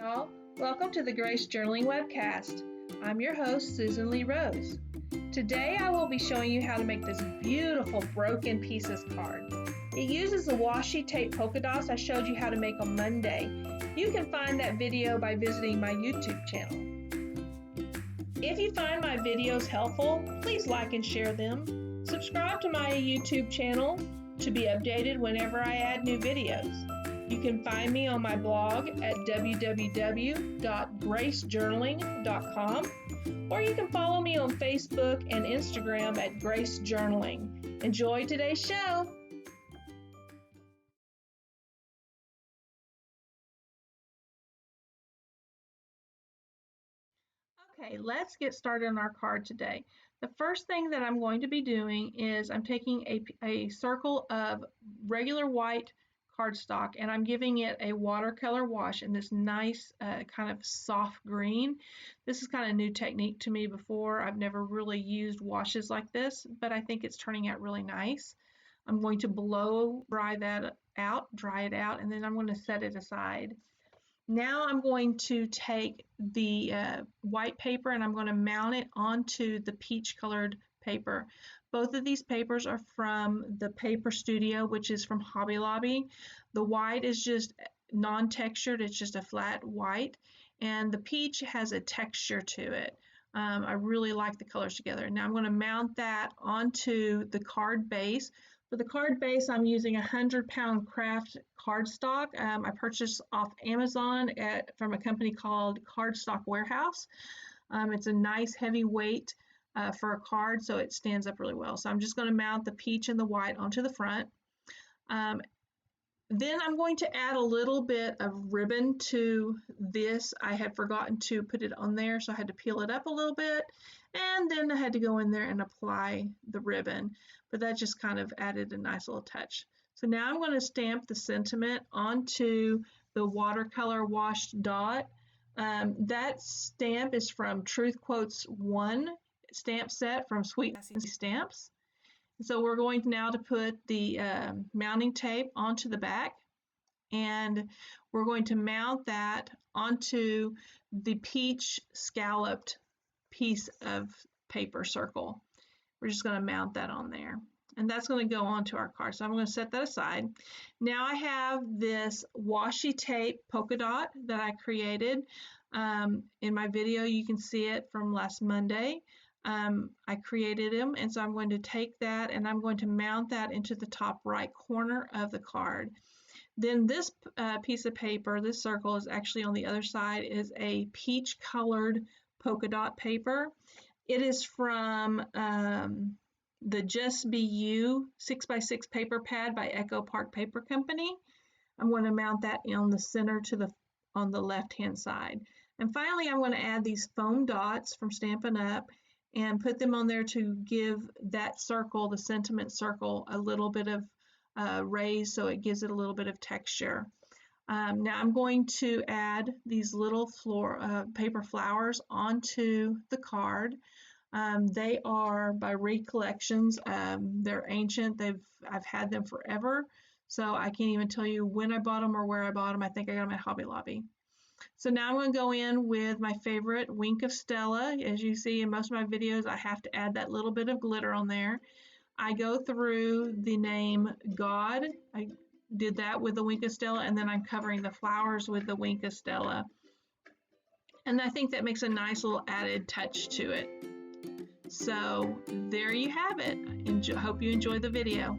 y'all. Welcome to the Grace Journaling webcast. I'm your host, Susan Lee Rose. Today I will be showing you how to make this beautiful broken pieces card. It uses the washi tape polka dots I showed you how to make on Monday. You can find that video by visiting my YouTube channel. If you find my videos helpful, please like and share them. Subscribe to my YouTube channel to be updated whenever I add new videos. You can find me on my blog at www.gracejournaling.com, or you can follow me on Facebook and Instagram at Grace Journaling. Enjoy today's show. Okay, let's get started on our card today. The first thing that I'm going to be doing is I'm taking a circle of regular white cardstock and I'm giving it a watercolor wash in this nice kind of soft green. This is kind of a new technique to me before. I've never really used washes like this, but I think it's turning out really nice. I'm going to dry it out, and then I'm going to set it aside. Now I'm going to take the white paper and I'm going to mount it onto the peach colored paper. Both of these papers are from the Paper Studio, which is from Hobby Lobby. The white is just non-textured, it's just a flat white, and the peach has a texture to it. I really like the colors together. Now I'm going to mount that onto the card base. For the card base, I'm using 100-pound Kraft cardstock. I purchased off Amazon from a company called Cardstock Warehouse. It's a nice heavy weight for a card, so it stands up really well. So I'm just going to mount the peach and the white onto the front. Then I'm going to add a little bit of ribbon to this. I had forgotten to put it on there, so I had to peel it up a little bit, and then I had to go in there and apply the ribbon, but that just kind of added a nice little touch. So now I'm going to stamp the sentiment onto the watercolor washed dot. That stamp is from Truth Quotes 1 stamp set from Sweet Sassy Stamps. So we're going now to put the mounting tape onto the back, and we're going to mount that onto the peach scalloped piece of paper circle. We're just going to mount that on there, and that's going to go onto our card. So I'm going to set that aside. Now I have this washi tape polka dot that I created. In my video, you can see it from last Monday. I created them, and so I'm going to take that and I'm going to mount that into the top right corner of the card. Then this piece of paper, this circle, is actually on the other side, is a peach colored polka dot paper. It is from the Just Be You 6x6 paper pad by Echo Park Paper Company. I'm going to mount that on the center on the left hand side. And finally, I'm going to add these foam dots from Stampin' Up and put them on there to give that circle, the sentiment circle, a little bit of raise, so it gives it a little bit of texture. Now I'm going to add these little paper flowers onto the card. They are by Recollections. They're ancient. I've had them forever, so I can't even tell you when I bought them or where I bought them. I think I got them at Hobby Lobby. So now I'm going to go in with my favorite Wink of Stella. As you see in most of my videos, I have to add that little bit of glitter on there. I go through the name God. I did that with the Wink of Stella, and then I'm covering the flowers with the Wink of Stella. And I think that makes a nice little added touch to it. So there you have it. Hope you enjoy the video.